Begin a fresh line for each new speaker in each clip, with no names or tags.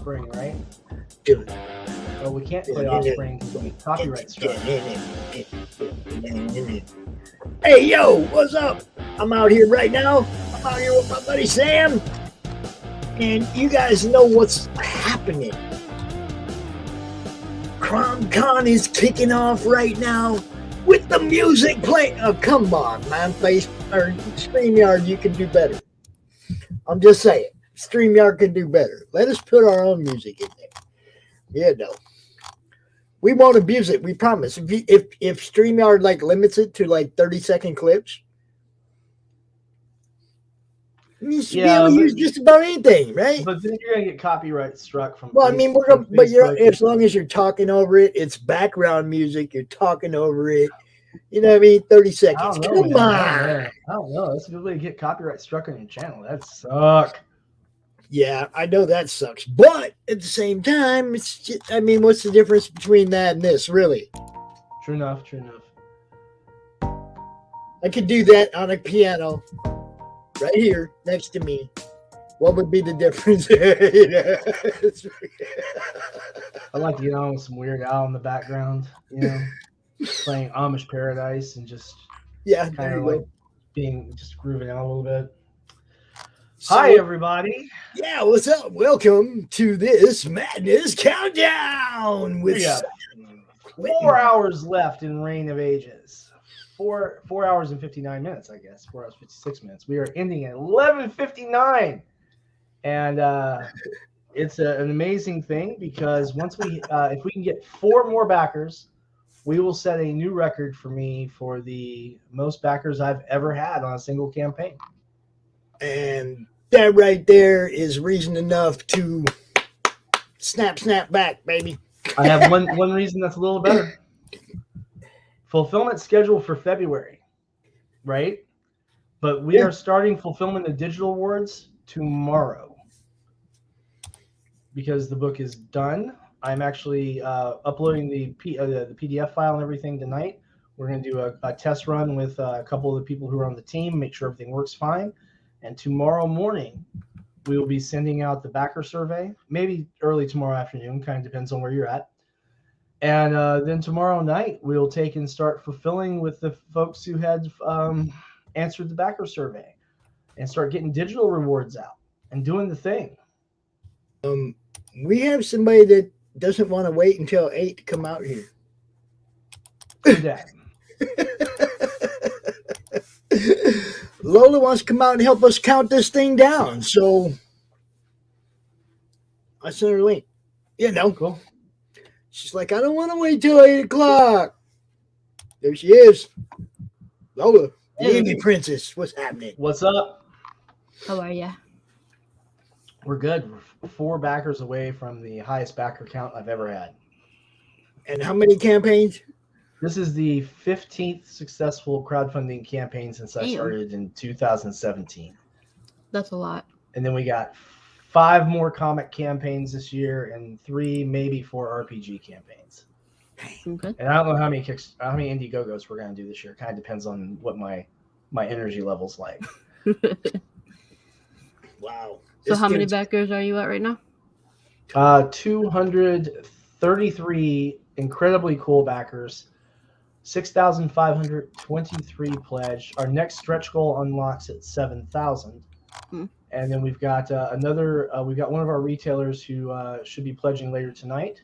Offspring, right?
Dude.
Well, we can't play Offspring because we get copyright struck.
Hey, yo, what's up? I'm out here right now. I'm out here with my buddy Sam. And you guys know what's happening. CRoM Con is kicking off right now with the music playing. Oh, come on, man. StreamYard, you can do better. I'm just saying. StreamYard can do better. Let us put our own music in there. Yeah, no. We won't abuse it. We promise. If StreamYard like limits it to like 30-second clips, you should be able to use just about anything, right?
But then you're gonna get copyright struck from.
Well, I mean, we're gonna, but you're as long as you're talking over it, it's background music. You're talking over it. You know what I mean? 30 seconds. Come on.
I don't know. That's a good way to get copyright struck on your channel. That sucks.
Yeah, I know that sucks. But at the same time, it's just, I mean, what's the difference between that and this, really?
True enough. True enough.
I could do that on a piano right here next to me. What would be the difference?
I'd like to get on with some Weird Al in the background, you know, playing Amish Paradise and just kind of like being just grooving out a little bit. So, hi, everybody.
Yeah, what's up? Welcome to this Madness Countdown with
4 hours left in Rayne of Ages. 4 hours and 59 minutes, I guess. 4 hours 56 minutes. We are ending at 11:59, and it's an amazing thing because once if we can get 4 more backers, we will set a new record for me for the most backers I've ever had on a single campaign.
And that right there is reason enough to snap back, baby.
I have one reason that's a little better. Fulfillment schedule for February, right? But we are starting fulfillment of digital awards tomorrow because the book is done. I'm actually uploading the PDF file and everything tonight. We're going to do a test run with a couple of the people who are on the team, make sure everything works fine. And tomorrow morning, we will be sending out the backer survey, maybe early tomorrow afternoon, kind of depends on where you're at. And then tomorrow night, we'll take and start fulfilling with the folks who had answered the backer survey and start getting digital rewards out and doing the thing.
We have somebody that doesn't want to wait until 8 to come out here. Lola wants to come out and help us count this thing down, so I sent her a link. Cool. She's like, I don't want to wait till 8 o'clock. There she is. Lola, the Amy Princess. What's happening?
What's up?
How are ya?
We're good. We're 4 backers away from the highest backer count I've ever had.
And how many campaigns?
This is the 15th successful crowdfunding campaign since I started in 2017.
That's a lot.
And then we got 5 more comic campaigns this year and 3, maybe 4 RPG campaigns.
Okay.
And I don't know how many Indiegogos we're going to do this year. It kind of depends on what my energy level's like.
Wow.
So how many backers are you at right now?
233 incredibly cool backers. 6,523 pledged. Our next stretch goal unlocks at 7,000. And then we've got we've got one of our retailers who should be pledging later tonight.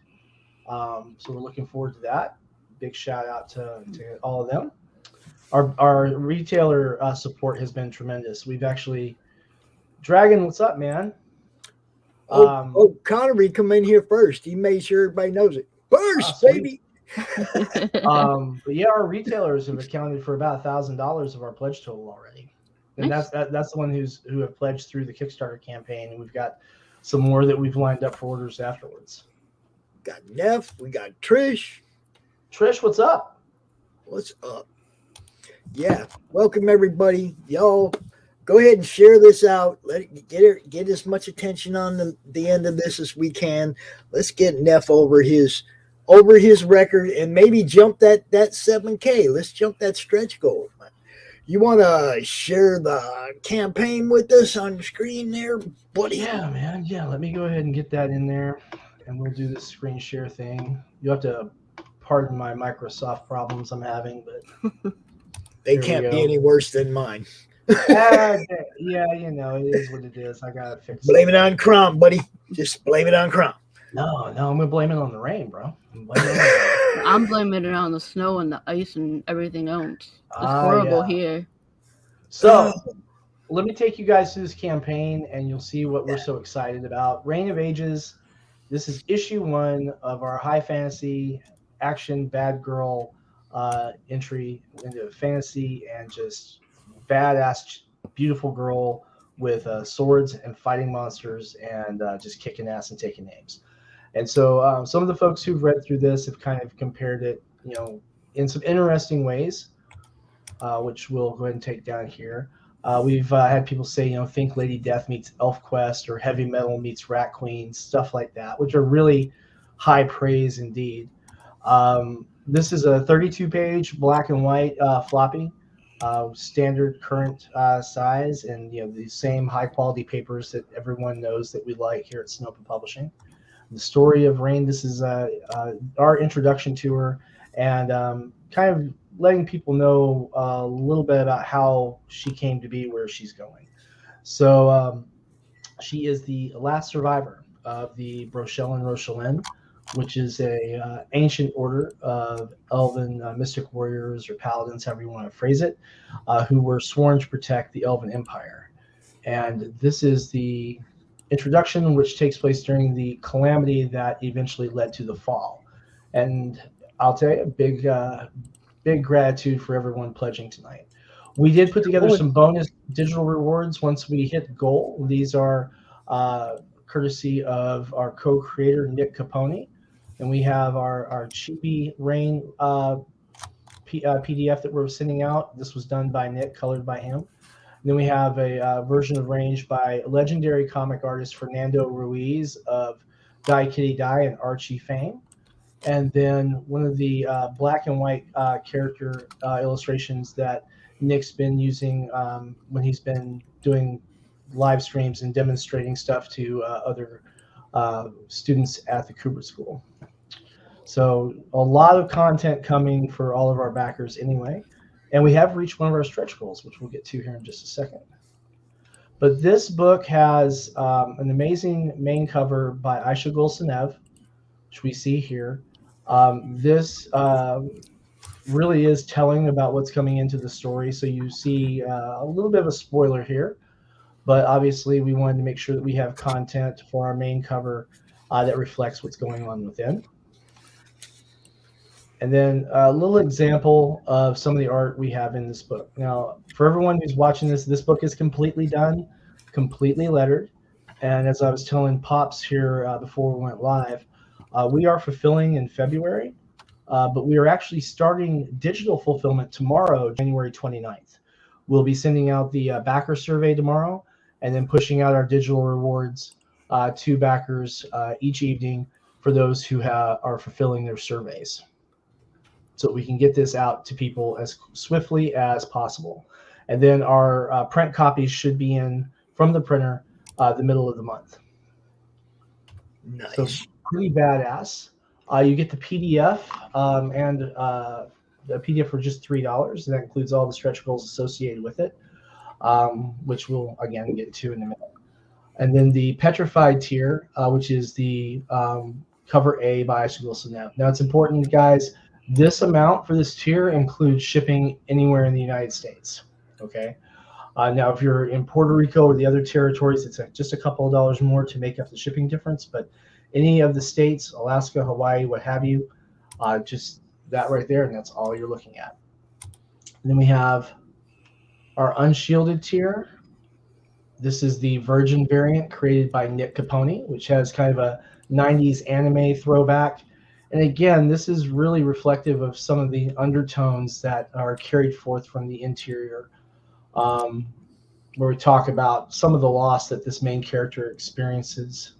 So we're looking forward to that. Big shout out to all of them. Our retailer support has been tremendous. We've actually, Dragon, what's up, man?
Connery come in here first. He made sure everybody knows it. First, baby.
But yeah, our retailers have accounted for about $1,000 of our pledge total already, and that's the one who have pledged through the Kickstarter campaign, and we've got some more that we've lined up for orders afterwards.
Got Neff, we got Trish.
Trish, what's up?
What's up? Yeah, welcome everybody. Y'all, go ahead and share this out. Let it get as much attention on the end of this as we can. Let's get Neff over his record and maybe jump that 7K. Let's jump that stretch goal. You want to share the campaign with us on screen there, buddy?
Yeah, man. Yeah, let me go ahead and get that in there, and we'll do this screen share thing. You have to pardon my Microsoft problems I'm having, but
They
here we
can't be
go.
any worse than mine.
Yeah, you know, it is what it is. I gotta fix it.
Blame it on CRoM, buddy. Just blame it on CRoM.
No, I'm gonna blame it on the rain, bro.
I'm blaming it on the snow and the ice and everything else. It's horrible here.
So, let me take you guys through this campaign, and you'll see what we're so excited about. Rayne of Ages. This is issue 1 of our high fantasy action bad girl entry into fantasy, and just badass, beautiful girl with swords and fighting monsters and just kicking ass and taking names. And so some of the folks who've read through this have kind of compared it, you know, in some interesting ways, which we'll go ahead and take down here. We've had people say, you know, think Lady Death meets Elf Quest, or Heavy Metal meets Rat Queen, stuff like that, which are really high praise indeed. This is a 32-page black and white floppy, standard current size, and you know, the same high quality papers that everyone knows that we like here at Sinopa Publishing. The story of Rayne. This is our introduction to her, and kind of letting people know a little bit about how she came to be where she's going. So she is the last survivor of the Brochellen Rochellen, which is a ancient order of elven mystic warriors or paladins, however you want to phrase it, who were sworn to protect the Elven Empire. And this is the introduction, which takes place during the calamity that eventually led to the fall. And I'll tell you, big gratitude for everyone pledging tonight. We did put together some bonus digital rewards once we hit the goal. These are courtesy of our co-creator, Nick Capone. And we have our Chibi Rayne PDF that we're sending out. This was done by Nick, colored by him. And then we have a version of Range by legendary comic artist Fernando Ruiz of Die Kitty Die and Archie fame. And then one of the black and white character illustrations that Nick's been using when he's been doing live streams and demonstrating stuff to other students at the Cooper School. So a lot of content coming for all of our backers anyway. And we have reached one of our stretch goals, which we'll get to here in just a second. But this book has an amazing main cover by Aisha Golsanev, which we see here. This really is telling about what's coming into the story. So you see a little bit of a spoiler here, but obviously we wanted to make sure that we have content for our main cover that reflects what's going on within. And then a little example of some of the art we have in this book. Now, for everyone who's watching this, this book is completely done, completely lettered. And as I was telling Pops here before we went live, we are fulfilling in February, but we are actually starting digital fulfillment tomorrow, January 29th. We'll be sending out the backer survey tomorrow, and then pushing out our digital rewards to backers each evening for those who are fulfilling their surveys, so we can get this out to people as swiftly as possible. And then our print copies should be in from the printer the middle of the month.
Nice.
So pretty badass. You get the PDF and the PDF for just $3. And that includes all the stretch goals associated with it, which we'll again get to in a minute. And then the Petrified tier, which is the cover A by Aisha Golsanev. Now it's important, guys. This amount for this tier includes shipping anywhere in the United States. Okay. Now, if you're in Puerto Rico or the other territories, it's just a couple of dollars more to make up the shipping difference. But any of the states, Alaska, Hawaii, what have you, just that right there, and that's all you're looking at. And then we have our Unshielded tier. This is the Virgin variant created by Nick Capone, which has kind of a 90s anime throwback. And again, this is really reflective of some of the undertones that are carried forth from the interior, where we talk about some of the loss that this main character experiences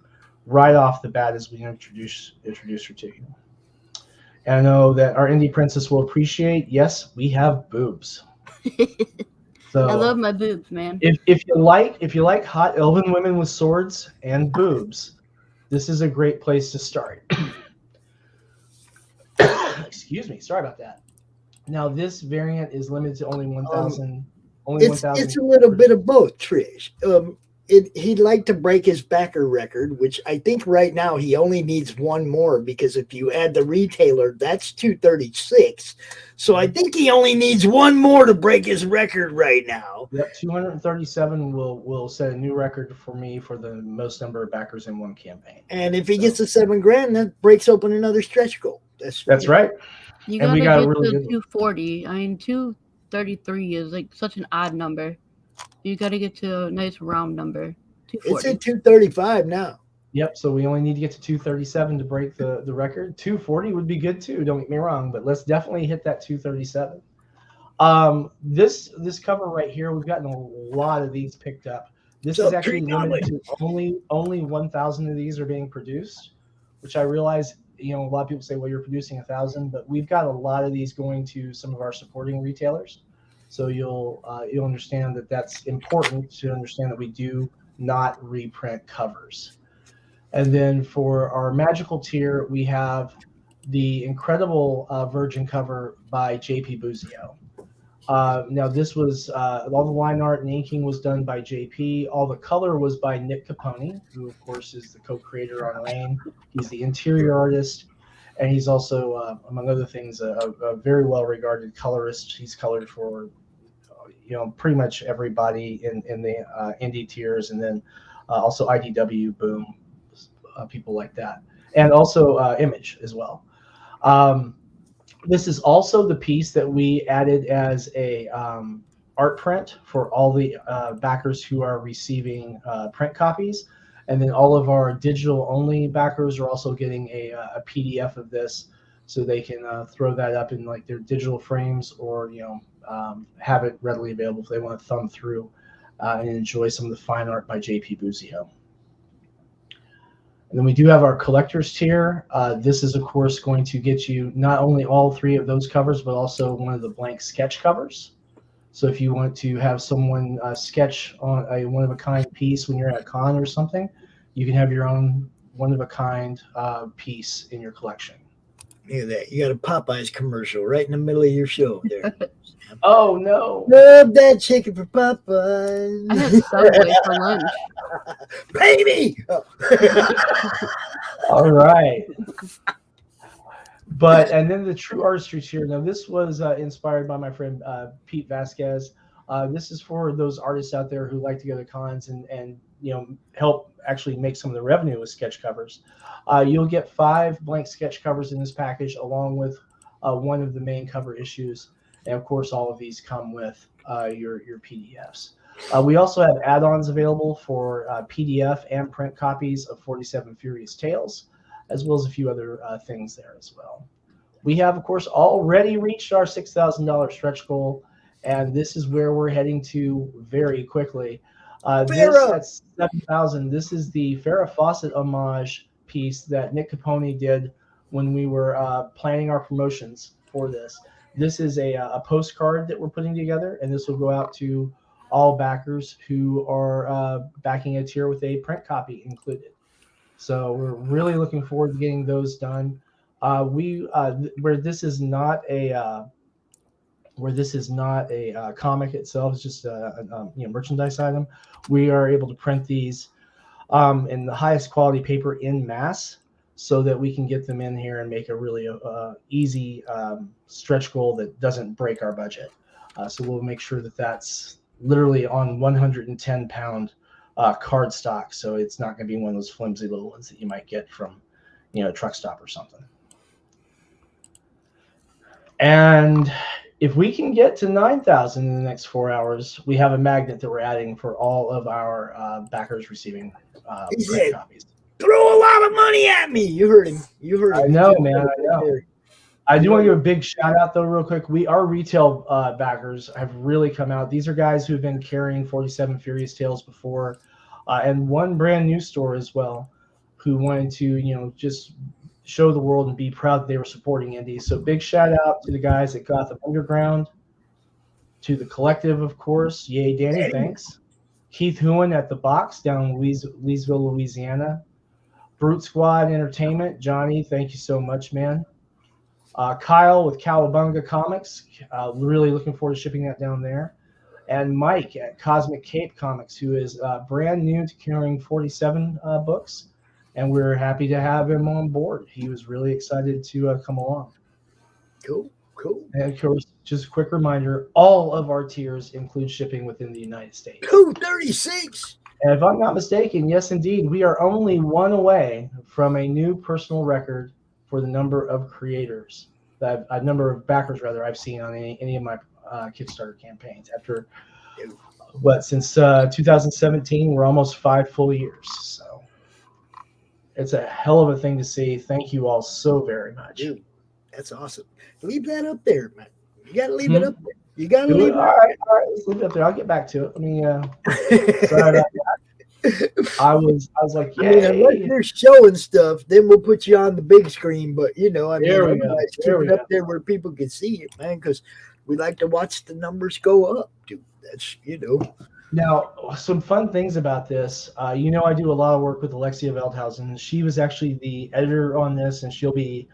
right off the bat as we introduce her to you. And I know that our indie princess will appreciate, yes, we have boobs. So
I love my boobs, man.
if you like hot elven women with swords and boobs, this is a great place to start. Excuse me, sorry about that. Now this variant is limited to only 1,000. Only 1,000.
It's a little bit of both, Trish. He'd like to break his backer record, which I think right now he only needs one more, because if you add the retailer, that's 236. So I think he only needs one more to break his record right now.
Yep, 237 will set a new record for me for the most number of backers in one campaign.
And if he gets to $7,000, that breaks open another stretch goal.
That's right.
You
And
gotta
we got a
get
really
to
good
240. I mean, 233 is like such an odd number. You gotta get to a nice round number.
It's
240.
at 235 now.
Yep, so we only need to get to 237 to break the record. 240 would be good too, don't get me wrong, but let's definitely hit that 237. This cover right here, we've gotten a lot of these picked up. This is actually limited to only 1,000 of these are being produced, which I realize, a lot of people say, well, you're producing 1,000, but we've got a lot of these going to some of our supporting retailers. So you'll understand that that's important to understand that we do not reprint covers. And then for our magical tier, we have the incredible Virgin cover by JP Buzio. Now this was all the line art and inking was done by JP. All the color was by Nick Capone, who of course is the co-creator on Rayne. He's the interior artist, and he's also, among other things, a very well-regarded colorist. He's colored for pretty much everybody in the indie tiers, and then also IDW, Boom, people like that, and also Image as well. This is also the piece that we added as a art print for all the backers who are receiving print copies, and then all of our digital only backers are also getting a PDF of this, so they can throw that up in like their digital frames, or have it readily available if they want to thumb through and enjoy some of the fine art by JP Buzio. And then we do have our collector's tier. This is, of course, going to get you not only all three of those covers, but also one of the blank sketch covers. So if you want to have someone sketch on a one-of-a-kind piece when you're at a con or something, you can have your own one-of-a-kind piece in your collection.
Look at that. You got a Popeyes commercial right in the middle of your show there.
Oh, no.
Love that chicken for Popeyes.
I had Subway for lunch.
Pay me! Oh.
All right. And then the true artistry tier. Now, this was inspired by my friend Pete Vasquez. This is for those artists out there who like to go to cons and help actually make some of the revenue with sketch covers. You'll get 5 blank sketch covers in this package, along with one of the main cover issues. And of course, all of these come with your PDFs. We also have add-ons available for PDF and print copies of 47 Furious Tales, as well as a few other things there as well. We have, of course, already reached our $6,000 stretch goal, and this is where we're heading to very quickly. This at 7,000. This is the Farrah Fawcett homage piece that Nick Capone did when we were planning our promotions for this. This is a postcard that we're putting together, and this will go out to all backers who are backing a tier with a print copy included. So we're really looking forward to getting those done. Where this is not a comic itself, it's just a merchandise item. We are able to print these in the highest quality paper in mass, so that we can get them in here and make a really easy stretch goal that doesn't break our budget. So we'll make sure that that's literally on 110-pound card stock, so it's not going to be one of those flimsy little ones that you might get from a truck stop or something. And if we can get to 9,000 in the next 4 hours, we have a magnet that we're adding for all of our backers receiving print copies.
Throw a lot of money at me. You heard him. I
know, man. I know. I do want to give a big shout out, though, real quick. Our retail backers have really come out. These are guys who've been carrying 47 Furious Tales before, and one brand new store as well, who wanted to, just show the world and be proud that they were supporting indies. So big shout out to the guys at Gotham Underground. To the collective, of course. Yay, Danny, thanks. Keith Hooen at the box down in Leesville, Louisiana. Brute Squad Entertainment. Johnny, thank you so much, man. Kyle with Cowabunga Comics. Really looking forward to shipping that down there. And Mike at Cosmic Cape Comics, who is brand new to carrying 47 books. And we're happy to have him on board. He was really excited to come along.
Cool.
And of course, just a quick reminder, all of our tiers include shipping within the United States.
236.
And if I'm not mistaken, yes, indeed, we are only one away from a new personal record for the number of creators, a number of backers, rather, I've seen on any of my Kickstarter campaigns. After, since 2017, we're almost 5 full years. So it's a hell of a thing to see. Thank you all so very much.
Dude, that's awesome. Leave that up there, man. You got to leave it up there. You got to leave it
all right, let's leave it up there. I'll get back to it. Let me, sorry about that. I was like, yeah.
Unless they're showing stuff, then we'll put you on the big screen. But, keep it up there where people can see it, man, because we like to watch the numbers go up, dude. That's,
Now, some fun things about this. I do a lot of work with Alexia Veldhausen. She was actually the editor on this, and she'll be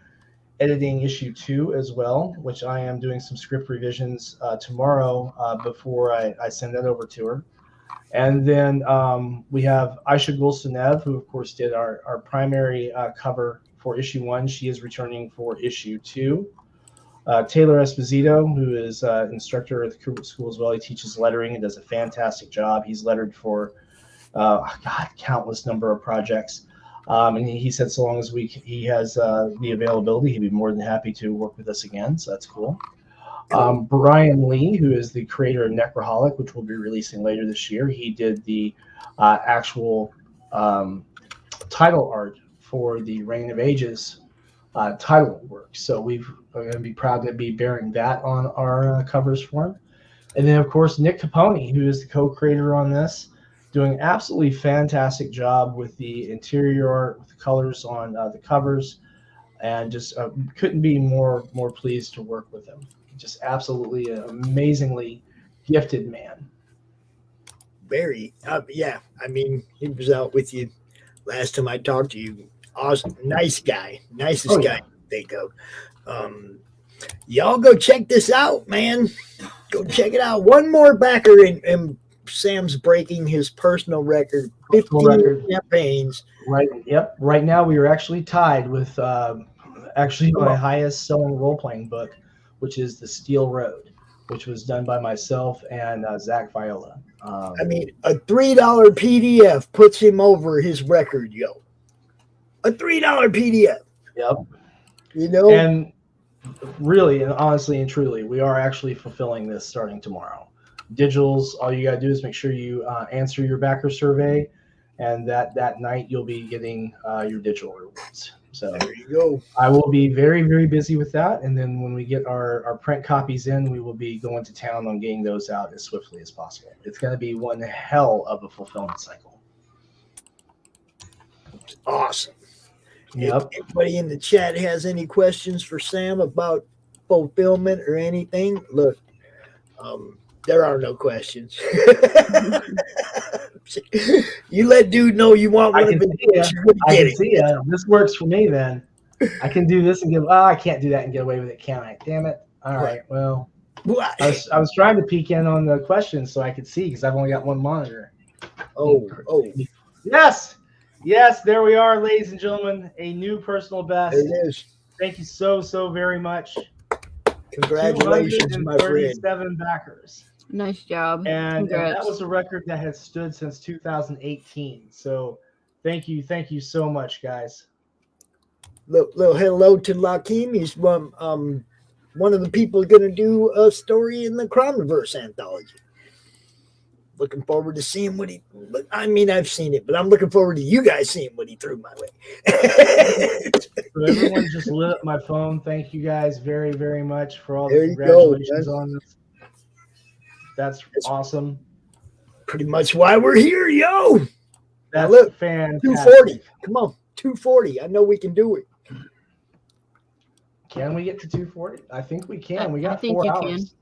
editing issue 2 as well, which I am doing some script revisions tomorrow before I send that over to her. And then we have Aisha Gulsanev, who of course did our primary cover for issue 1. She is returning for issue 2. Taylor Esposito, who is instructor at the Kubrick School as well. He teaches lettering and does a fantastic job. He's lettered for countless number of projects. And he said so long as he has the availability, he'd be more than happy to work with us again. So that's cool. Brian Lee, who is the creator of Necroholic, which we'll be releasing later this year, he did the actual title art for the Rayne of Ages title work. So we're going to be proud to be bearing that on our covers for him. And then, of course, Nick Capone, who is the co-creator on this, doing absolutely fantastic job with the interior art, with the colors on the covers, and just couldn't be more pleased to work with him. Just absolutely an amazingly gifted man.
Very, yeah. I mean, he was out with you last time I talked to you. Awesome, nice guy, nicest guy I can think of. Y'all go check this out, man. Go check it out. One more backer, and Sam's breaking his personal record. 15 campaigns.
Right. Yep. Right now, we are actually tied with my highest selling role playing book, which is The Steel Road, which was done by myself and Zach Viola.
I mean, a $3 PDF puts him over his record, yo. A $3 PDF.
Yep. And really, and honestly and truly, we are actually fulfilling this starting tomorrow. Digitals, all you got to do is make sure you answer your backer survey, and that night you'll be getting your digital rewards. So
there you go.
I will be very, very busy with that. And then when we get our print copies in, we will be going to town on getting those out as swiftly as possible. It's going to be one hell of a fulfillment cycle.
Awesome.
Yep.
If anybody in the chat has any questions for Sam about fulfillment or anything, look, there are no questions. You let dude know you want one of the
I can see ya. This works for me then. I can do this and get. I can't do that and get away with it, can I? Damn it! All right. Well, I was trying to peek in on the questions so I could see because I've only got one monitor.
Oh.
Yes. There we are, ladies and gentlemen. A new personal best.
There it is.
Thank you so very much.
Congratulations, my friend.
237 backers.
Nice job.
And that was a record that has stood since 2018. So thank you so much, guys.
Little hello to Lakeem. He's one of the people going to do a story in the CRoMverse anthology. Looking forward to seeing what I've seen it, but I'm looking forward to you guys seeing what he threw my way.
So everyone just lit up my phone. Thank you guys very, very much for all the congratulations on this. That's awesome.
Pretty much why we're here, yo.
That's fantastic.
240. Come on, 240. I know we can do it.
Can we get to 240? I think we can. We got 4 hours.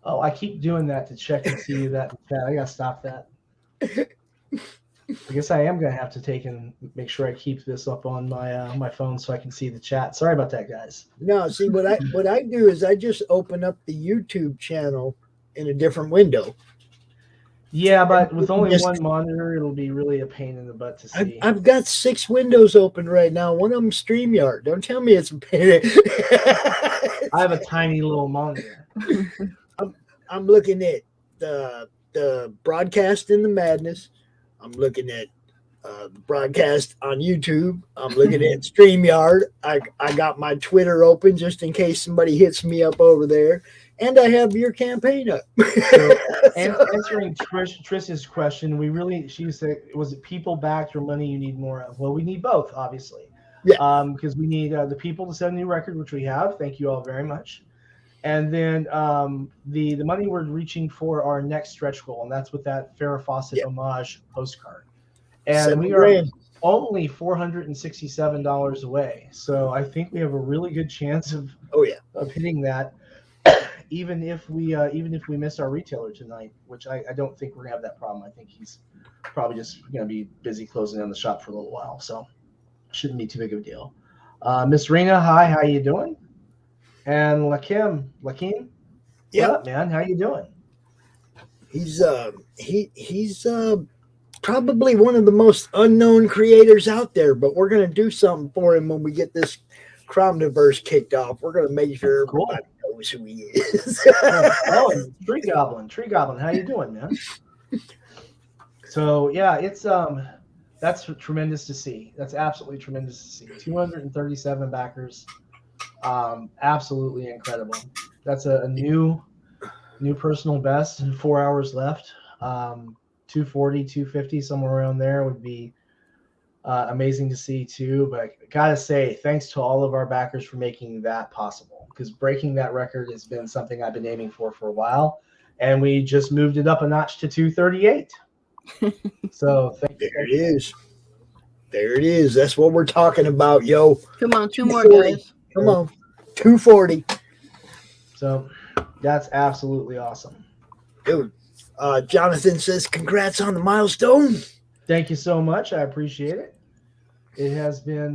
Oh, I keep doing that to check and see that in chat. I gotta stop that. I guess I am gonna have to take and make sure I keep this up on my phone so I can see the chat. Sorry about that, guys.
No, see what I do is I just open up the YouTube channel in a different window.
Yeah, but with only
Just-
one monitor, it'll be really a pain in the butt to see.
I've got 6 windows open right now. One of them StreamYard. Don't tell me it's a pain.
I have a tiny little monitor.
I'm looking at the broadcast in the madness. I'm looking at the broadcast on YouTube. I'm looking at StreamYard. I got my Twitter open just in case somebody hits me up over there. And I have your campaign up.
So, answering Trish's question, she said, was it people backed or money you need more of? Well, we need both, obviously.
Yeah.
Because we need the people to set a new record, which we have. Thank you all very much. And then the money we're reaching for our next stretch goal, and that's with that Farrah Fawcett homage postcard. And we are only $467 away. So I think we have a really good chance of hitting that. Even if we miss our retailer tonight, which I don't think we're gonna have that problem. I think he's probably just gonna be busy closing down the shop for a little while, so shouldn't be too big of a deal. Miss Rena, hi, how you doing? And Lakeem, what up, man? How you doing?
He's probably one of the most unknown creators out there, but we're gonna do something for him when we get this CRoMniverse kicked off. We're gonna make sure everybody knows who he is.
Tree Goblin, how you doing, man? So yeah, it's that's tremendous to see. That's absolutely tremendous to see. 237 backers, absolutely incredible. That's a new personal best, and 4 hours left. 240, 250, somewhere around there would be amazing to see too. But I gotta say, thanks to all of our backers for making that possible, because breaking that record has been something I've been aiming for a while, and we just moved it up a notch to 238. So
there it is. That's what we're talking about, yo.
Come on, 2 more guys.
Come on, 240.
So that's absolutely awesome,
dude. Jonathan says, "Congrats on the milestone."
Thank you so much. I appreciate it. It has been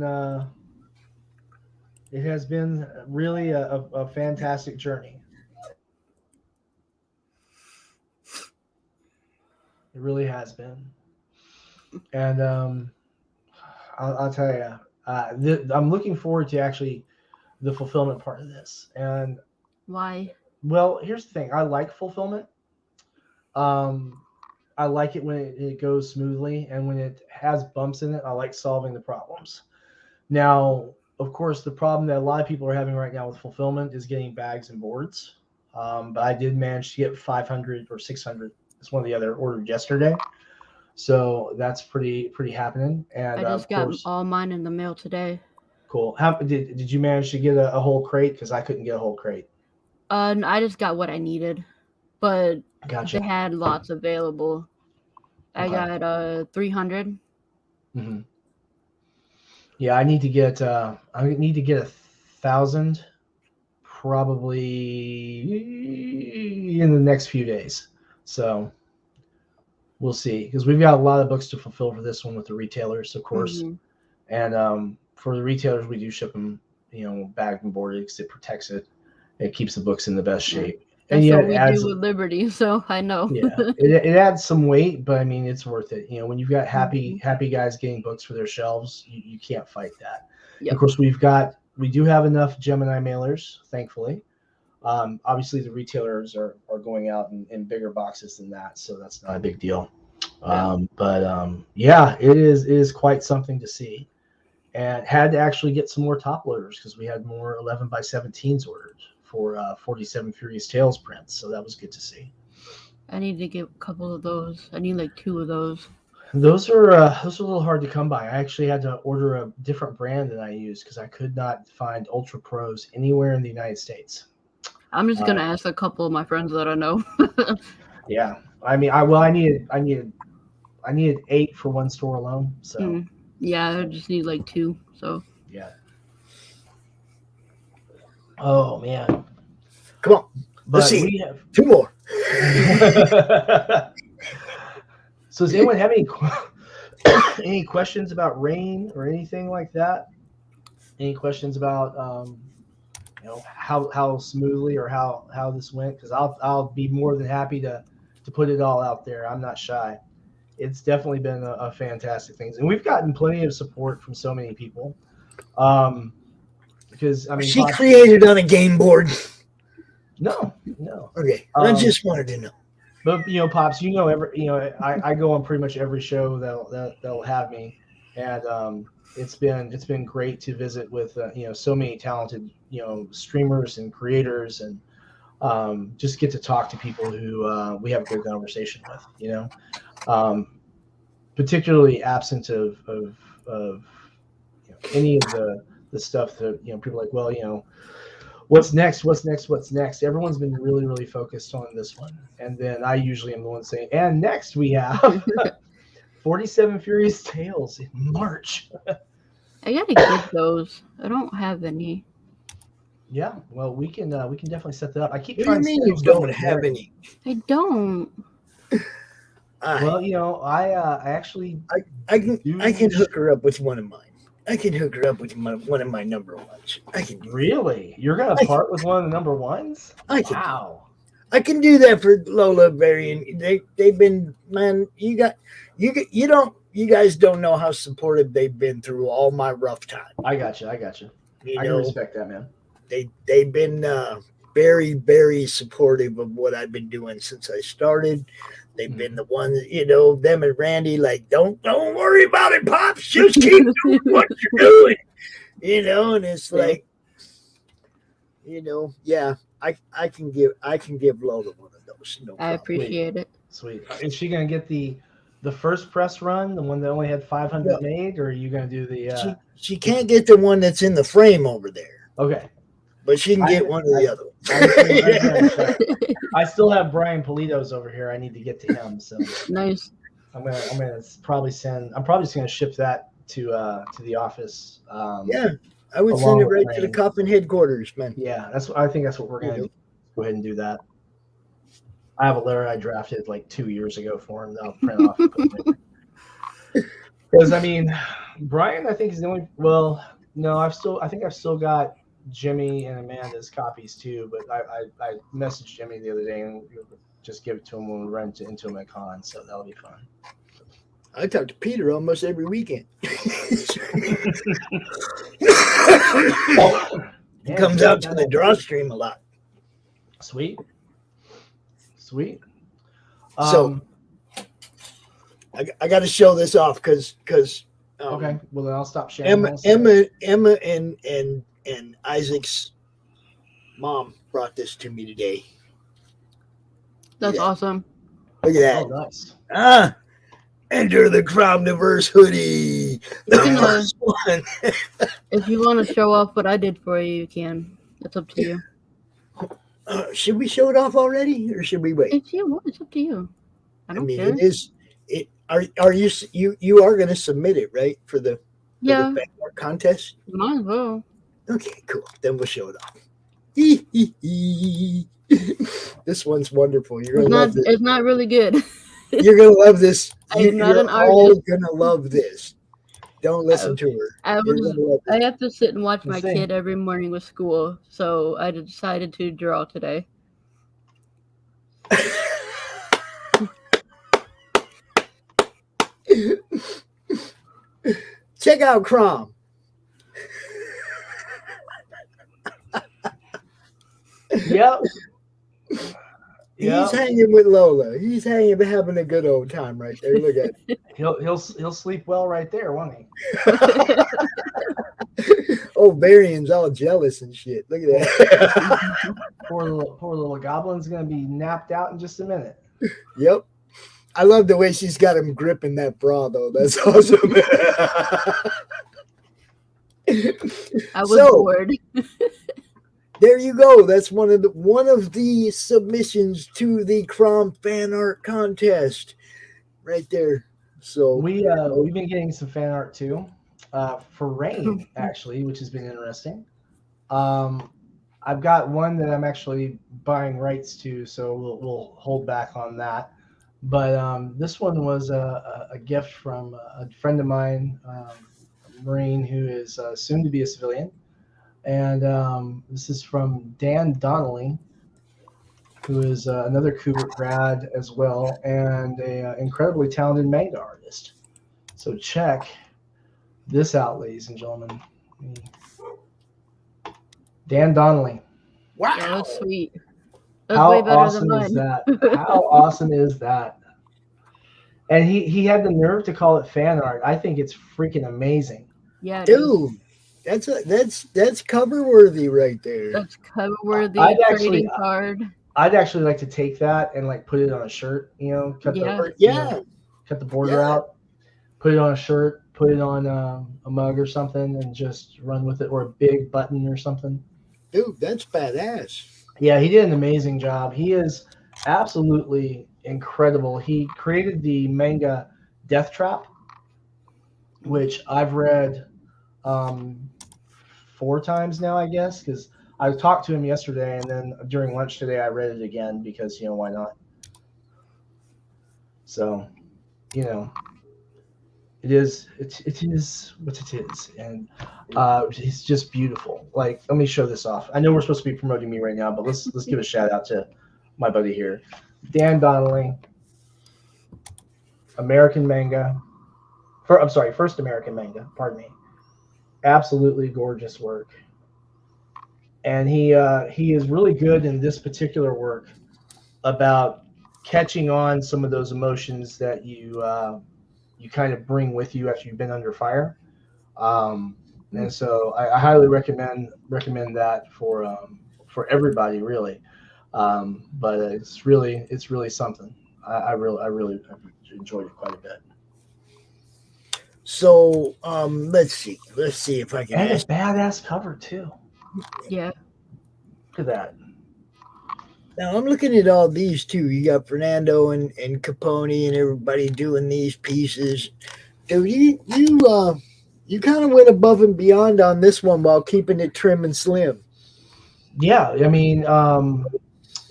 really a fantastic journey. It really has been. And I'll tell you, I'm looking forward to actually the fulfillment part of this. And
why?
Well, here's the thing. I like fulfillment. I like it when it goes smoothly, and when it has bumps in it, I like solving the problems. Now, of course, the problem that a lot of people are having right now with fulfillment is getting bags and boards. But I did manage to get 500 or 600. It's one of the other ordered yesterday. So that's pretty happening. And
I just got all mine in the mail today.
Cool. How did you manage to get a whole crate? Because I couldn't get a whole crate.
I just got what I needed, but
gotcha.
They had lots available. I got 300.
Mm-hmm. Yeah, I need to get 1,000 probably in the next few days. So we'll see, because we've got a lot of books to fulfill for this one with the retailers, of course. Mm-hmm. And for the retailers, we do ship them, bagged and boarded, because it protects it. It keeps the books in the best shape.
That's what we do with Liberty, so I know.
Yeah, it adds some weight, but I mean, it's worth it. When you've got happy guys getting books for their shelves, you can't fight that. Yep. Of course, we do have enough Gemini mailers, thankfully. Obviously, the retailers are going out in bigger boxes than that, so that's not a big deal. Yeah. It is quite something to see, and had to actually get some more top loaders because we had more 11x17s ordered for 47 Furious Tales prints, so that was good to see.
I need to get a couple of those. I need like 2 of those.
Those are a little hard to come by. I actually had to order a different brand than I use because I could not find Ultra Pros anywhere in the United States.
I'm just gonna ask a couple of my friends that I know.
Yeah, I mean, I needed 8 for one store alone. So
yeah, I just need like 2. So
yeah. Oh man,
come on! Let's
But
see.
we have
2 more.
So does anyone have any questions about Rayne or anything like that? Any questions about how smoothly or how this went? Because I'll be more than happy to put it all out there. I'm not shy. It's definitely been a fantastic thing, and we've gotten plenty of support from so many people. Because I mean,
She created on a game board.
No.
Okay, I just wanted to know.
But Pops, I go on pretty much every show that'll have me, and it's been great to visit with so many talented streamers and creators, and just get to talk to people who we have a good conversation with. Particularly absent of any of the stuff that people are like, well, what's next? Everyone's been really, really focused on this one. And then I usually am the one saying, and next we have 47 Furious Tales in March.
I gotta get those. I don't have any.
Yeah, well, we can definitely set that up. I keep
What do
trying
you mean
to
you don't have any?
I don't.
Well, I actually
I can hook her up with one of mine. I can hook her up with one of my number ones. I can do
really. You're gonna part with one of the number ones? Wow.
I can do that for Lola, Barry, and they've been, man. You guys don't know how supportive they've been through all my rough time.
I got you. I can respect that, man.
They've been very, very supportive of what I've been doing since I started. They've been the ones, them and Randy, like, don't worry about it, Pops. Just keep doing what you're doing, and it's like, yeah, I can give Lola one of those. No problem.
I appreciate it.
Sweet. Is she gonna get the first press run, the one that only had 500 made, or are you gonna do the?
She can't get the one that's in the frame over there.
Okay.
But she can get one of the other ones.
I still have Brian Polito's over here. I need to get to him. So
Nice.
I'm gonna probably send. I'm probably just gonna ship that to the office.
Yeah, I would send it right to the Coffin headquarters, man.
Yeah, I think that's what we're gonna do. Go ahead and do that. I have a letter I drafted like 2 years ago for him that I'll print off. Because I mean, Brian, I think is the only. Well, no, I think I've still got Jimmy and Amanda's copies too, but I messaged Jimmy the other day and just give it to him when we run into him at con, so that'll be fun.
I talk to Peter almost every weekend. He comes out to the draw stream a lot.
Sweet.
So I got to show this off because
okay. Well, then I'll stop sharing.
Emma and Isaac's mom brought this to me today.
That's awesome.
Look at that.
Oh, nice.
Enter the CRoMniverse hoodie. The first one.
If you want to show off what I did for you, you can. It's up to you.
Should we show it off already, or should we wait?
If you want, it's up to you. I don't care.
It is. Are you are going to submit it, right, for the fan art contest?
Might as well.
Okay, cool. Then we'll show it off. This one's wonderful. You're gonna love this.
It's not really good.
You're gonna love this.
I'm not an
all
artist.
gonna love this. Don't listen to her.
I have to sit and watch my kid every morning with school, so I decided to draw today.
Check out CRoM.
Yep.
He's hanging with Lola. He's having a good old time right there. Look at him.
He'll sleep well right there, won't he?
Oh, Varian's all jealous and shit. Look at that.
Poor little goblin's gonna be napped out in just a minute.
Yep. I love the way she's got him gripping that bra though. That's awesome.
I was bored.
There you go. That's one of the submissions to the CRoM fan art contest, right there. So
we've been getting some fan art too, for Rayne actually, which has been interesting. I've got one that I'm actually buying rights to, so we'll hold back on that. But this one was a gift from a friend of mine, a Marine who is soon to be a civilian. And this is from Dan Donnelly, who is another Kubert grad as well, and a incredibly talented manga artist. So check this out, ladies and gentlemen. Dan Donnelly.
Wow.
Yeah, that's sweet. That's
How
way better
awesome
than
is
mine.
that? How awesome is that? And he had the nerve to call it fan art. I think it's freaking amazing.
Yeah, it is.
Dude, that's cover worthy right there.
That's cover worthy
I'd actually
trading card.
I'd actually like to take that and like put it on a shirt, cut
Yeah.
the
Yeah.
cut the border
Yeah.
out, put it on a shirt, put it on a mug or something, and just run with it, or a big button or something.
Dude, that's badass.
Yeah, he did an amazing job. He is absolutely incredible. He created the manga Death Trap, which I've read 4 times now, I guess, because I talked to him yesterday, and then during lunch today, I read it again because, why not? So, it is what it is, and it's just beautiful. Like, let me show this off. I know we're supposed to be promoting me right now, but let's give a shout out to my buddy here, Dan Donnelly, American manga. First American manga. Pardon me. Absolutely gorgeous work, and he is really good in this particular work about catching on some of those emotions that you kind of bring with you after you've been under fire. And so I highly recommend that for everybody, really. But it's really something. I really enjoyed it quite a bit.
So let's see if I can
And
ask.
a badass cover too.
Yeah.
Look at that.
Now I'm looking at all these too. You got Fernando and Capone and everybody doing these pieces. Dude, you kind of went above and beyond on this one while keeping it trim and slim.
Yeah, I mean,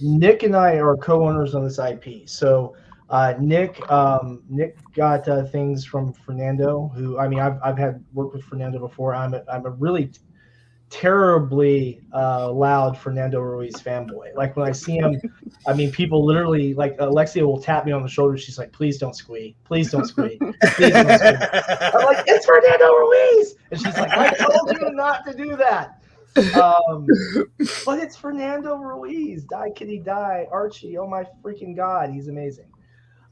Nick and I are co-owners on this IP. So Nick got things from Fernando, who, I mean, I've had worked with Fernando before. I'm a really terribly loud Fernando Ruiz fanboy. Like, when I see him, I mean, people literally, like, Alexia will tap me on the shoulder. She's like, please don't squee. Please don't squee. Please don't squee. I'm like, it's Fernando Ruiz. And she's like, I told you not to do that. But it's Fernando Ruiz. Die Kitty Die. Archie, oh my freaking God, he's amazing.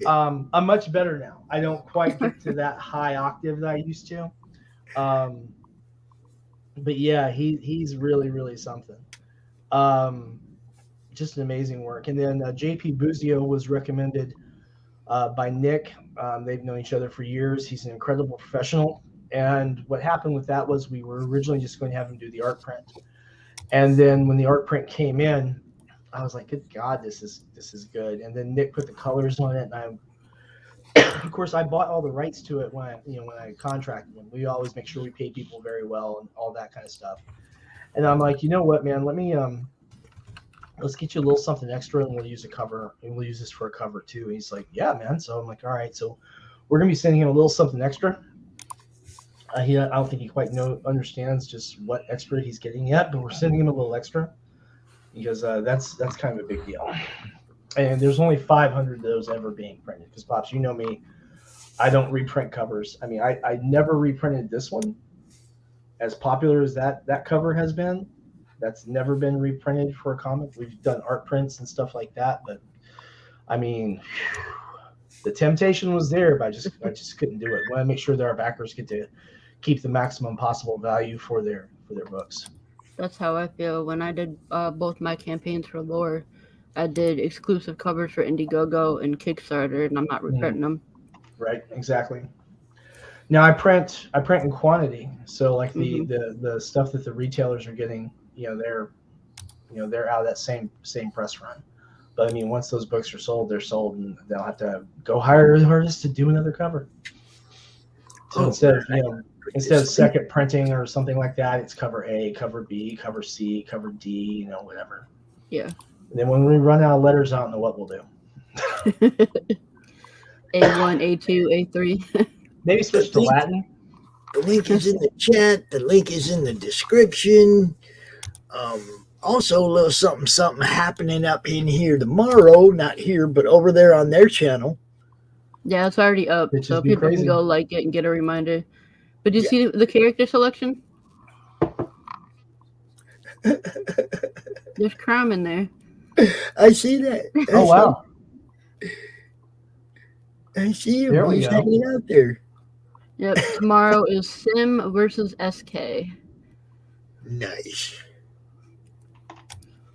I'm much better now. I don't quite get to that high octave that I used to. But yeah, he's really, really something. Just an amazing work. And then JP Buzio was recommended by Nick. They've known each other for years. He's an incredible professional. And what happened with that was we were originally just going to have him do the art print. And then when the art print came in, I was like, good God, this is good. And then Nick put the colors on it, and of course, I bought all the rights to it when I contracted him. We always make sure we pay people very well and all that kind of stuff. And I'm like, you know what, man? Let me let's get you a little something extra, and we'll use a cover, and we'll use this for a cover too. And he's like, yeah, man. So I'm like, all right. So we're gonna be sending him a little something extra. I don't think he quite understands just what extra he's getting yet, but we're sending him a little extra because that's kind of a big deal. And there's only 500 of those ever being printed. Because, Pops, you know me, I don't reprint covers. I mean, I never reprinted this one. As popular as that cover has been, that's never been reprinted for a comic. We've done art prints and stuff like that, but I mean, the temptation was there, but I just couldn't do it. We want to make sure that our backers get to keep the maximum possible value for their books.
That's how I feel. When I did both my campaigns for lore, I did exclusive covers for Indiegogo and Kickstarter, and I'm not reprinting them.
Right, exactly. Now I print in quantity, so like the stuff that the retailers are getting, they're out of that same press run. But I mean, once those books are sold, they're sold, and they'll have to go hire an artist to do another cover. So instead of instead of second printing or something like that, it's cover A, cover B, cover C, cover D, you know, whatever.
Yeah.
And then when we run out of letters, I don't know what we'll do.
A1, A2, A3.
Maybe switch to Latin.
The link is in the chat. The link is in the description. Also, a little something happening up in here tomorrow. Not here, but over there on their channel.
Yeah, it's already up, so people can go like it and get a reminder. But did you see the character selection? There's CRoM in there.
I see that.
Oh, wow.
I see him. He's hanging out there.
Yep. Tomorrow is Sim versus SK.
Nice.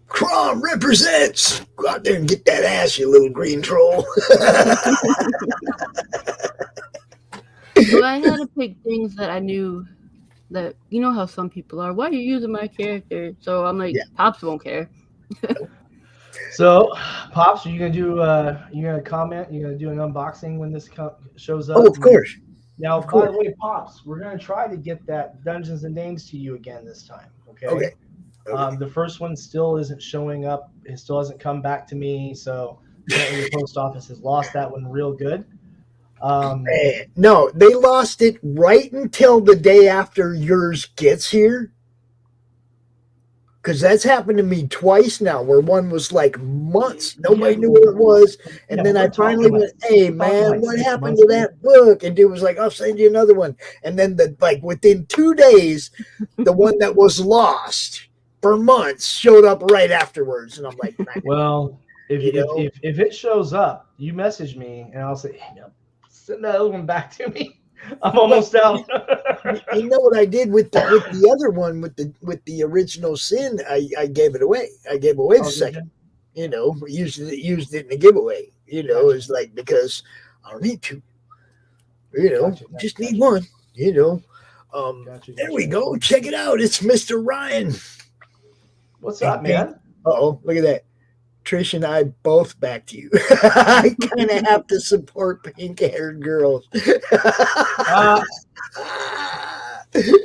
CRoM represents. Go out there and get that ass, you little green troll.
So I had to pick things that I knew that, you know how some people are. Why are you using my character? So I'm like, Pops won't care.
So, Pops, are you gonna do? You gonna comment? You gonna do an unboxing when this shows up?
Oh, of course.
Now, by the way, Pops, we're gonna try to get that Dungeons and Names to you again this time. Okay. The first one still isn't showing up. It still hasn't come back to me. So the post office has lost that one real good.
No, they lost it right until the day after yours gets here. Because that's happened to me twice now, where one was like months. Nobody knew what it was. And then I finally went, hey, man, what happened to that book? And dude was like, I'll send you another one. And then within 2 days, the one that was lost for months showed up right afterwards. And I'm like,
well, if it shows up, you message me and I'll say, hey, send that other one back to me. I'm almost out.
You know what I did with the other one with the original Sin? I gave it away. I gave away the second. You know, used it in the giveaway. You know, it's like because I don't need to. You know, just need one. You know, there we go. Check it out. It's Mr. Ryan.
What's up, man?
Uh-oh, look at that. Trish and I both backed you. I kind of have to support pink-haired girls.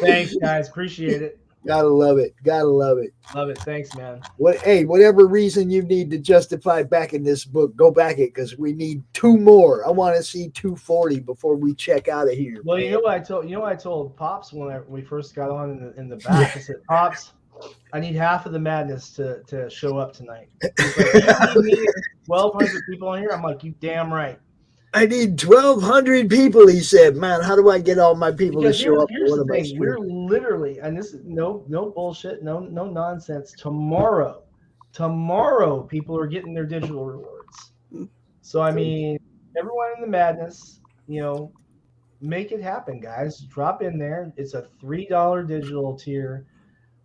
Thanks, guys. Appreciate it.
Gotta love it. Gotta love it.
Love it. Thanks, man.
Whatever reason you need to justify backing this book, go back it because we need 2 more. I want to see 240 before we check out of here.
Well,
man.
you know what I told Pops when we first got on in the back. I said, Pops, I need half of the madness to show up tonight. He's like, you need 1,200 people on here. I'm like, you damn right.
I need 1,200 people. He said, "Man, how do I get all my people to show up?"
Here's the thing: we're literally, and this is no bullshit, no nonsense. Tomorrow, people are getting their digital rewards. So I mean, everyone in the madness, make it happen, guys. Drop in there. It's a $3 digital tier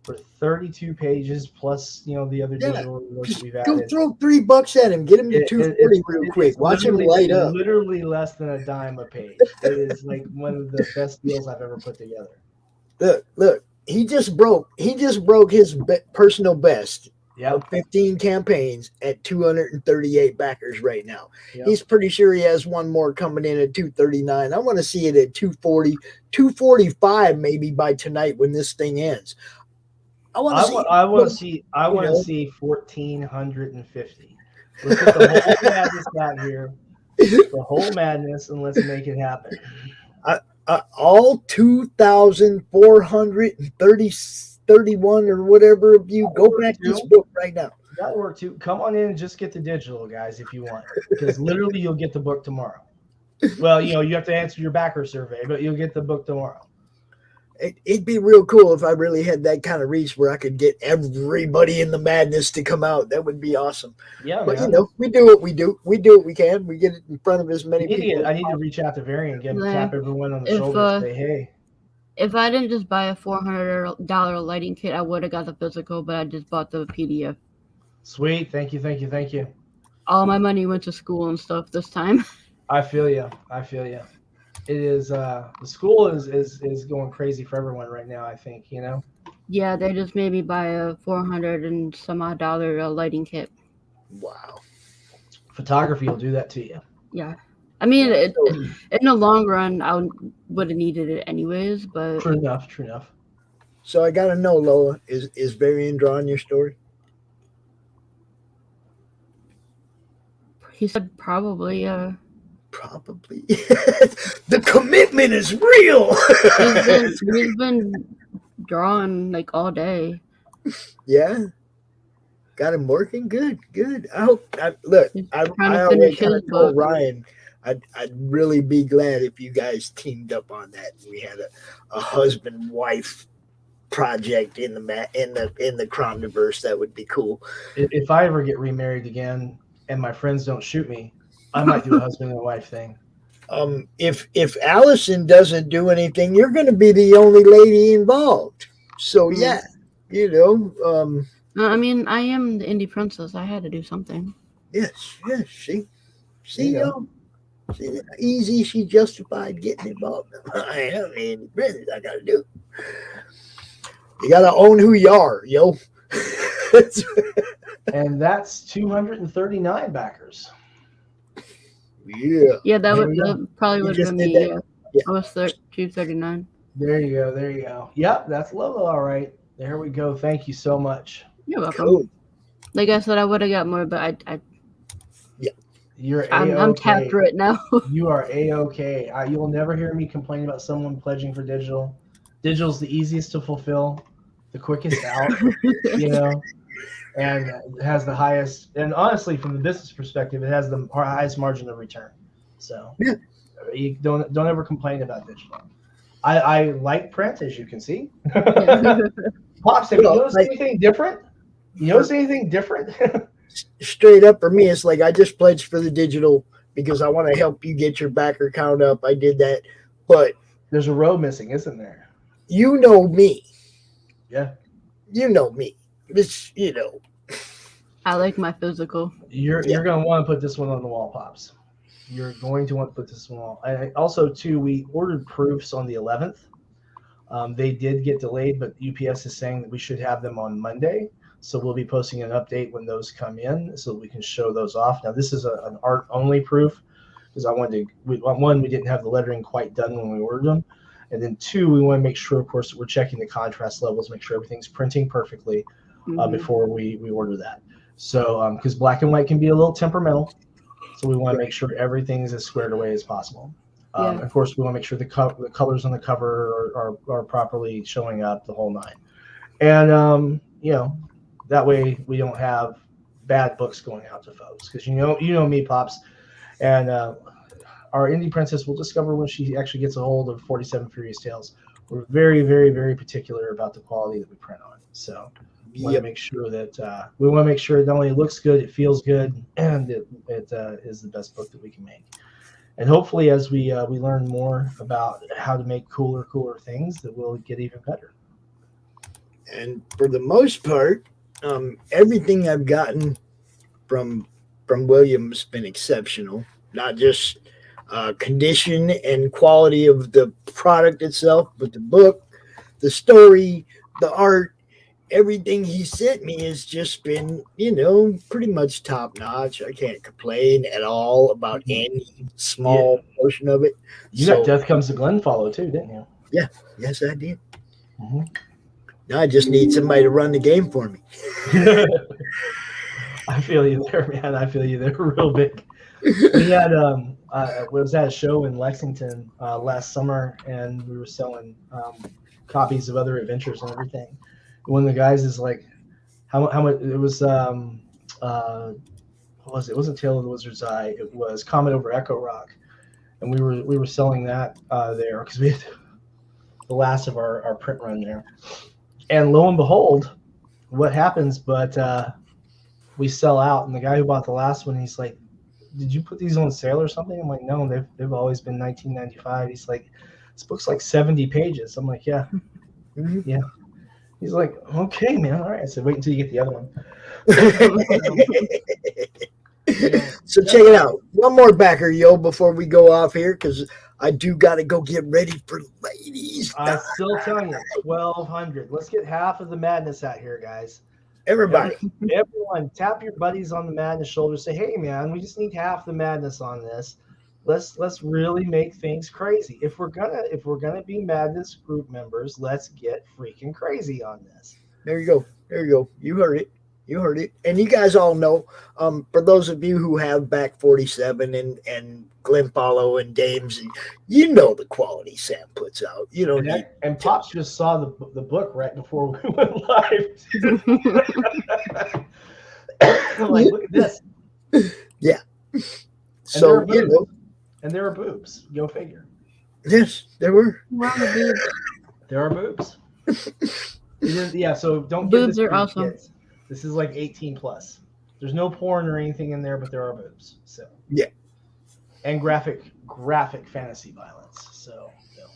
for 32 pages plus, the other digital rewards we've added.
Go throw $3 at him. Get him to 240 real quick. Watch him light up.
Literally less than a dime a page. It is like one of the best deals I've ever put together.
Look. He just broke his personal best.
Yep.
15 campaigns at 238 backers right now.
Yep.
He's pretty sure he has one more coming in at 239. I want to see it at 240, 245 maybe by tonight when this thing ends. I want to see 1,450. Let's get the whole madness out here, the whole madness, and let's make it happen. All 2,431 or whatever of you go back to this book right now.
That work too. Come on in and just get the digital, guys, if you want, because literally you'll get the book tomorrow. Well, you have to answer your backer survey, but you'll get the book tomorrow.
It'd be real cool if I really had that kind of reach where I could get everybody in the madness to come out. That would be awesome.
Yeah,
but we do what we do. We do what we can. We get it in front of as many people.
I need to reach out to Varian and tap everyone on the shoulder and say, hey.
If I didn't just buy a $400 lighting kit, I would have got the physical, but I just bought the PDF.
Sweet. Thank you.
All my money went to school and stuff this time.
I feel you. It is the school is going crazy for everyone right now, I think,
Yeah, they just made me buy a $400 and some odd dollar lighting kit.
Wow.
Photography will do that to you.
Yeah. I mean,
So,
in the long run, I would have needed it anyways. But
True enough. True enough.
so I gotta know, Lola, is Varian drawing your story?
he said probably.
Probably. The commitment is real.
He's been drawing like all day.
Yeah, got him working. Good, good. I hope. Look,
He's
I
trying to
always
finish
kind
his
of told
book.
Ryan, I'd really be glad if you guys teamed up on that. We had a husband wife project in the CRoMniverse. That would be cool.
If I ever get remarried again and my friends don't shoot me, I might do a husband and wife thing.
If Allison doesn't do anything, you're going to be the only lady involved. So yeah, you know,
I mean, I am the indie princess. I had to do something.
yes, yes. See,
There you go.
see how easy she justified getting involved. I am in business. I got to do. You got to own who you are, yo.
And that's 239 backers.
Yeah.
Yeah, that
There
would
we go.
that probably
You
would have
just
been
did
me.
that?
Yeah.
Yeah.
I was 239.
There you go. There you go. Yep, that's Lola. All right. There we go. Thank you so much.
You're welcome.
Cool.
Like I said, I would have got more, but
You're
I'm tapped
A-okay.
right now.
You are A-okay. You'll never hear me complain about someone pledging for digital. Digital's the easiest to fulfill, the quickest out, you know, and it has the highest. And honestly, from the business perspective, it has the highest margin of return. So
Yeah.
you don't ever complain about digital. I like print, as you can see. Pops, have you noticed anything different? You notice anything different?
Straight up for me, it's like I just pledged for the digital because I want to help you get your backer count up. I did that, but
There's a row missing, isn't there?
you know me.
Yeah.
You know me. It's, you know.
I like my physical.
You're going to want to put this one on the wall, Pops. You're going to want to put this one on. Also, too, we ordered proofs on the 11th. They did get delayed, but UPS is saying that we should have them on Monday. So we'll be posting an update when those come in so that we can show those off. Now, this is an art-only proof because one, we didn't have the lettering quite done when we ordered them. And then two, we want to make sure, of course, that we're checking the contrast levels, make sure everything's printing perfectly before we order that. So because black and white can be a little temperamental, so we want to make sure everything's as squared away as possible. Of course, we want to make sure the colors on the cover are properly showing up, the whole nine. And, that way we don't have bad books going out to folks. Because you know me, Pops, and our indie princess will discover when she actually gets a hold of 47 Furious Tales. We're very, very, very particular about the quality that we print on. So we want to make sure that it not only looks good, it feels good, and it is the best book that we can make. And hopefully, as we learn more about how to make cooler things, that we'll get even better.
And for the most part, everything I've gotten from William's been exceptional. Not just condition and quality of the product itself, but the book, the story, the art, everything he sent me has just been, pretty much top notch. I can't complain at all about any small portion of it.
You got Death Comes to Glenfollow too, didn't you?
Yeah, yes, I did. Mm-hmm. Now I just need somebody to run the game for me.
I feel you there, man. I feel you there real big. We had was at a show in Lexington last summer, and we were selling copies of other adventures and everything. One of the guys is like, how much? It was what was it? It wasn't Tale of the Wizard's Eye. It was Comet over Echo Rock, and we were selling that there because we had the last of our print run there. And lo and behold, what happens? But we sell out, and the guy who bought the last one, he's like, "Did you put these on sale or something?" I'm like, "No, they've always been $19.95." He's like, "This book's like 70 pages." I'm like, "Yeah, yeah." He's like, "Okay, man, all right." I said, "Wait until you get the other one."
So check it out. One more backer, before we go off here, because I do got to go get ready for ladies.
I'm still telling you, 1,200. Let's get half of the madness out here, guys.
Everybody.
Everyone, tap your buddies on the madness shoulder. Say, "Hey, man, we just need half the madness on this. let's really make things crazy. If we're gonna be Madness group members, let's get freaking crazy on this.
There you go. There you go. You heard it. You heard it. And you guys all know, for those of you who have back 47 and Glen Follow and Dames, you know the quality Sam puts out. You don't need.
And Pops just saw the book right before we went live. I'm like, look at this.
Yeah. So,
and there are boobs. Go figure.
Yes, there were.
There are boobs. Yeah, so don't
boobs
give this
are awesome.
Kids. This is like 18 plus. There's no porn or anything in there, but there are boobs. So
yeah,
and graphic fantasy violence. So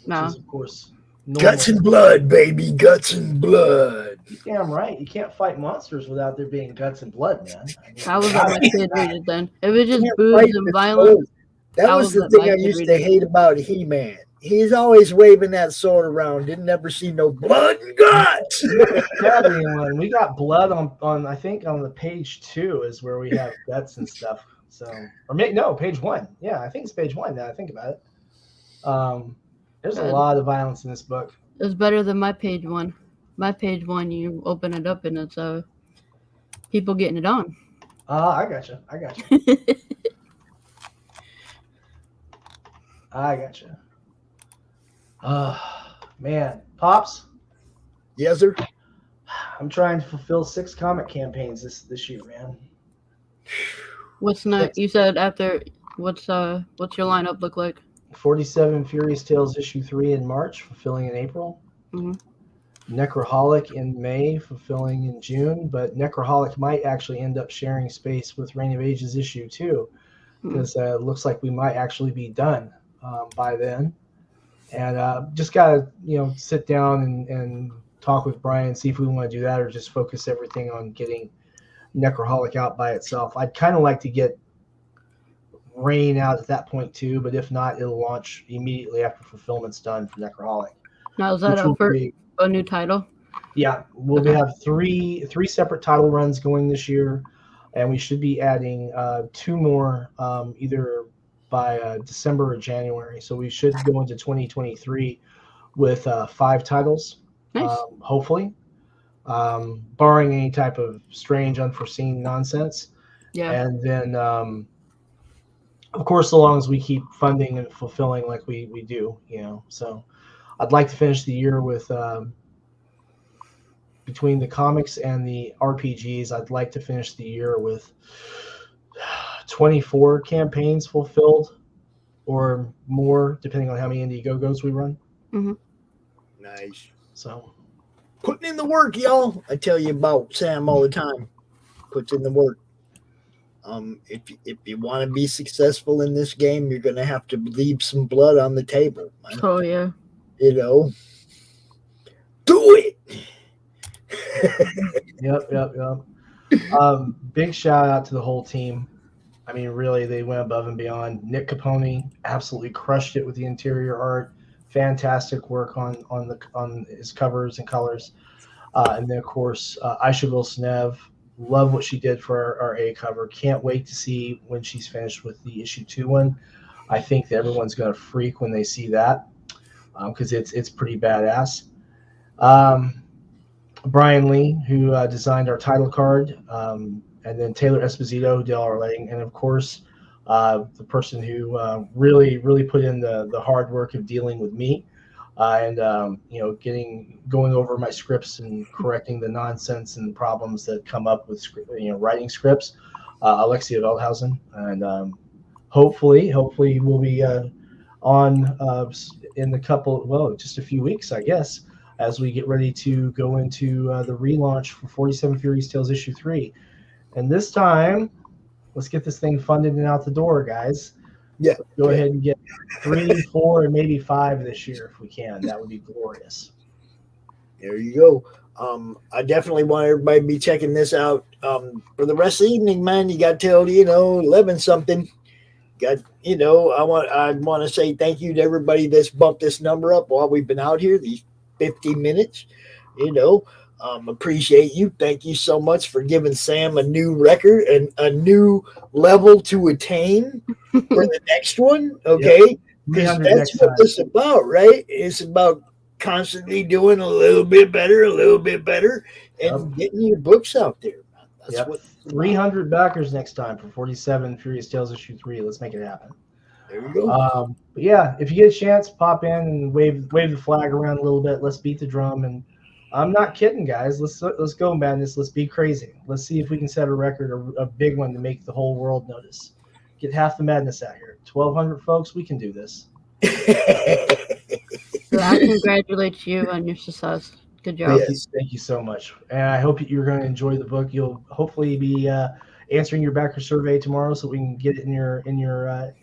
which is of course normal.
Guts and blood, baby, guts and blood.
Damn right. You can't fight monsters without there being guts and blood, man.
How was that my kid rated then? It was just boobs and violence.
That was the thing I used to hate about He-Man. He's always waving that sword around. Didn't ever see no blood and guts.
We got blood on I think on the page 2 is where we have guts and stuff. So page 1. Yeah, I think it's page 1 now I think about it. There's a lot of violence in this book.
It's better than my page 1. My page 1, you open it up and it's people getting it on.
I gotcha. I gotcha. Man, Pops.
Yes, sir.
I'm trying to fulfill 6 comic campaigns this year, man.
What's next? You said after. What's your lineup look like?
47 Furious Tales issue 3 in March, fulfilling in April.
Mm-hmm.
Necroholic in May, fulfilling in June. But Necroholic might actually end up sharing space with Rayne of Ages issue 2, because it looks like we might actually be done by then. And just gotta sit down and talk with Brian, see if we want to do that or just focus everything on getting Necroholic out by itself. I'd kind of like to get Rayne out at that point too, but if not, it'll launch immediately after fulfillment's done for Necroholic.
Now is that a new title?
Yeah, we'll have three separate title runs going this year, and we should be adding 2 more either by December or January. So we should go into 2023 with 5 titles,
nice.
Hopefully, barring any type of strange, unforeseen nonsense.
Yeah.
And then, of course, so long as we keep funding and fulfilling like we do, So I'd like to finish the year with, between the comics and the RPGs, I'd like to finish the year with 24 campaigns fulfilled or more, depending on how many Indiegogos we run.
Mm-hmm.
Nice.
So
putting in the work, y'all. I tell you about Sam all the time. Puts in the work. If you want to be successful in this game, you're going to have to leave some blood on the table. Man.
Oh yeah.
Do it.
Yep. Big shout out to the whole team. I mean, really, they went above and beyond. Nick Capone absolutely crushed it with the interior art. Fantastic work on his covers and colors. And then, of course, Aisha Vilsnev. Love what she did for our A cover. Can't wait to see when she's finished with the issue 2 one. I think that everyone's going to freak when they see that because it's pretty badass. Brian Lee, who designed our title card, and then Taylor Esposito, who did all our lighting, and of course, the person who really put in the hard work of dealing with me, and going over my scripts and correcting the nonsense and problems that come up with writing scripts, Alexia Veldhausen, and hopefully we'll be on in just a few weeks, I guess, as we get ready to go into the relaunch for 47 Furious Tales issue 3. And this time, let's get this thing funded and out the door, guys.
Yeah.
Go ahead and get 3, 4, and maybe 5 this year if we can. That would be glorious.
There you go. I definitely want everybody to be checking this out. For the rest of the evening, man, you got till 11 something. I want to say thank you to everybody that's bumped this number up while we've been out here, these 50 minutes. Appreciate you. Thank you so much for giving Sam a new record and a new level to attain for the next one. Okay. Because
300
that's
next
what
time.
it's about, right? It's about constantly doing a little bit better, and getting your books out there. That's what it's about.
300 backers next time for 47 Furious Tales issue 3. Let's make it happen.
There you go.
But yeah, if you get a chance, pop in and wave the flag around a little bit. Let's beat the drum. And I'm not kidding, guys. Let's go, Madness. Let's be crazy. Let's see if we can set a record, a big one, to make the whole world notice. Get half the Madness out here. 1,200 folks. We can do this.
So I congratulate you on your success. Good job.
Thank you so much. And I hope you're going to enjoy the book. You'll hopefully be answering your backer survey tomorrow, so we can get it in your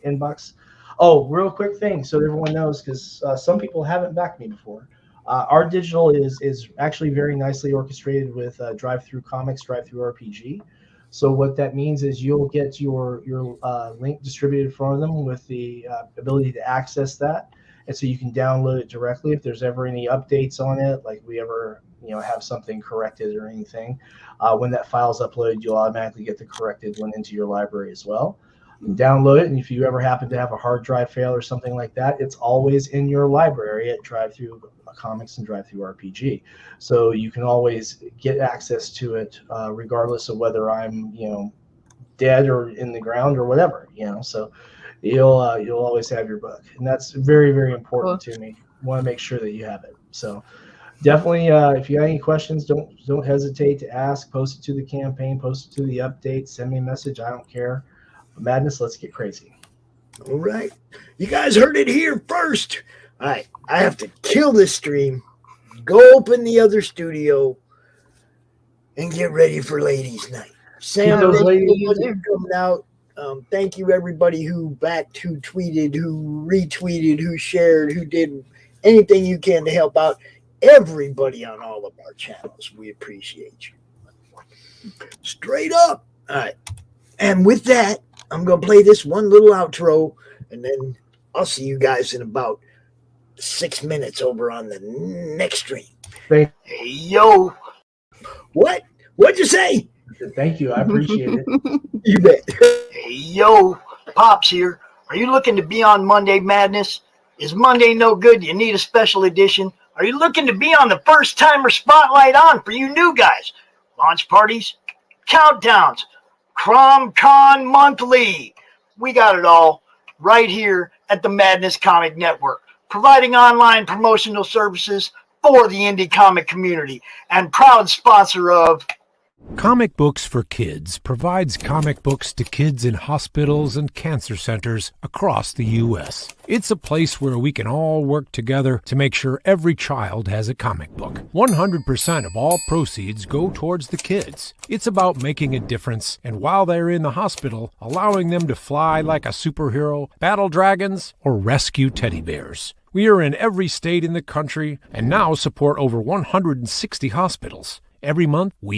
inbox. Oh, real quick thing, so everyone knows, because some people haven't backed me before. Our digital is actually very nicely orchestrated with Drive-Through Comics, Drive-Through RPG. So what that means is you'll get your link distributed from them with the ability to access that, and so you can download it directly. If there's ever any updates on it, like we ever have something corrected or anything, when that file's uploaded, you'll automatically get the corrected one into your library as well. Download it, and if you ever happen to have a hard drive fail or something like that, it's always in your library at Drive-Through Comics and Drive-Through RPG, so you can always get access to it regardless of whether I'm dead or in the ground or whatever. So you'll always have your book, and that's very, very important to me. Want to make sure that you have it. So definitely, if you got any questions, don't hesitate to ask. Post it to the campaign, post it to the update, send me a message. I don't care. Madness, let's get crazy.
All right. You guys heard it here first. All right. I have to kill this stream, go open the other studio, and get ready for ladies' night. Sam, coming out. Thank you, everybody who backed, who tweeted, who retweeted, who shared, who did anything you can to help out. Everybody on all of our channels, we appreciate you. Straight up. All right. And with that, I'm going to play this one little outro, and then I'll see you guys in about 6 minutes over on the next stream.
Hey,
yo. What? What'd you say?
Thank you. I appreciate it.
You bet. Hey, yo. Pops here. Are you looking to be on Monday Madness? Is Monday no good? You need a special edition? Are you looking to be on the first timer spotlight on for you new guys? Launch parties? Countdowns? CRoM Con monthly. We got it all right here at the Madness Comic Network, providing online promotional services for the indie comic community and proud sponsor of
Comic Books for Kids provides comic books to kids in hospitals and cancer centers across the U.S. It's a place where we can all work together to make sure every child has a comic book. 100% of all proceeds go towards the kids. It's about making a difference, and while they're in the hospital, allowing them to fly like a superhero, battle dragons, or rescue teddy bears. We are in every state in the country and now support over 160 hospitals. Every month, we